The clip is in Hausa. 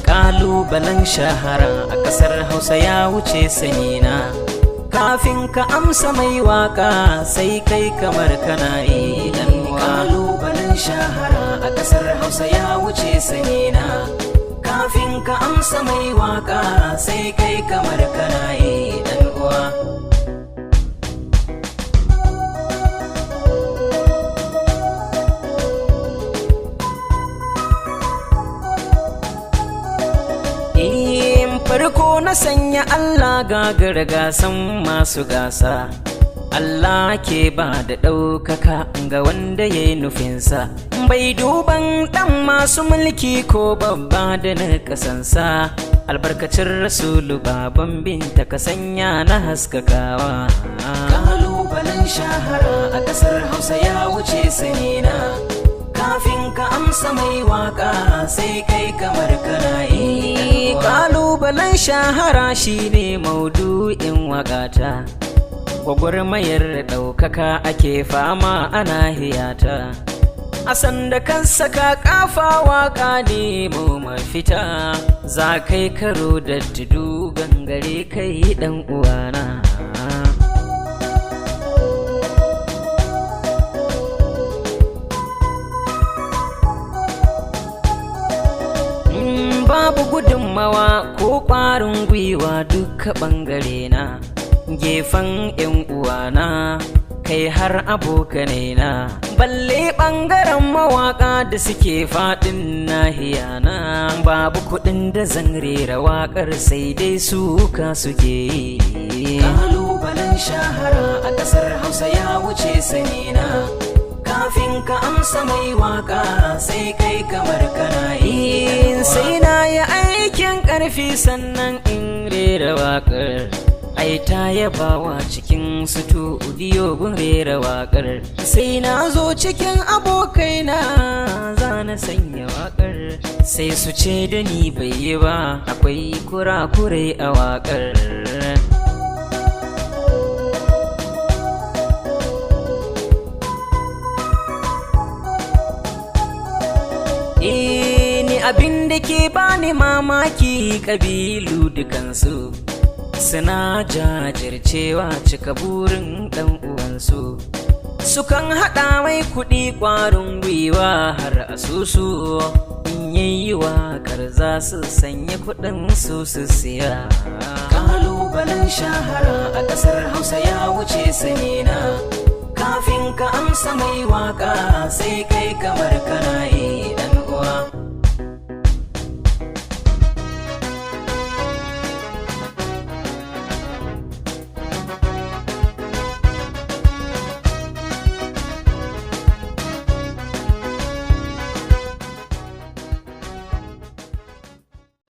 Kalubalen shahara a ƙasar Hausa ya wuce sanina. Kafin ka amsa mai waka sai kai kamar kana yi dan uwa. Kalubalen shahara a ƙasar Hausa ya wuce sanina. Kafin ka amsa mai waka sai kai kamar kana yi dan uwa. Farko na sanya Allah gagara gasan masu gasa. Allah ke ba da ɗaukaka ga wanda ya yi nufinsa. Bai duban ɗan masu mulki ko babba da na kasansa. Albarkacin Rasulu baban binta ka sanya na haskakawa. Kalubalen shahara a ƙasar Hausa ya wuce sanina. Kafin ka amsa mai waka sai kai kamar kana yi. Kalubalen shahara shine maudu'in wakata. Gwagwarmayar ɗaukaka ake fama ana hiyata. A sanda kan saka kafa waka ne mu mafita. Za kai karo da tudu gangare kai dan uwana. Babu gudunmawa ko ƙwarin gwiwa duka ɓangare na. Gefen 'yan uwana kai har abokanai na. Balle ɓangaren mawaƙa da suke faɗin nahiyana. Babu kuɗin da zan rera waƙar sai dai suka suke yi. Kalubalen shahara a ƙasar Hausa ya wuce sanina. Kafin ka amsa mai waka sai kai kamar kana yi. Sai na yi aikin ƙarfi sannan in rera waƙar. Ai ta yabawa cikin studio gun rera waƙar. Sai na zo cikin abokaina za na sanya waƙar. Sai su ce da ni bai yi ba, akwai kurakurai a waƙar. Ni abin da ke bani mamaki kabilu dukansu suna jajircewa cika burin dan uwansu. Sukan haɗa mai kuɗi ƙwarin gwiwa har asusu. In yayi waƙar za su sanya kuɗin su siya. Kalubalen shahara a ƙasar Hausa ya wuce sanina. Kafin ka amsa mai waka sai kai kamar kana yi dan uwa.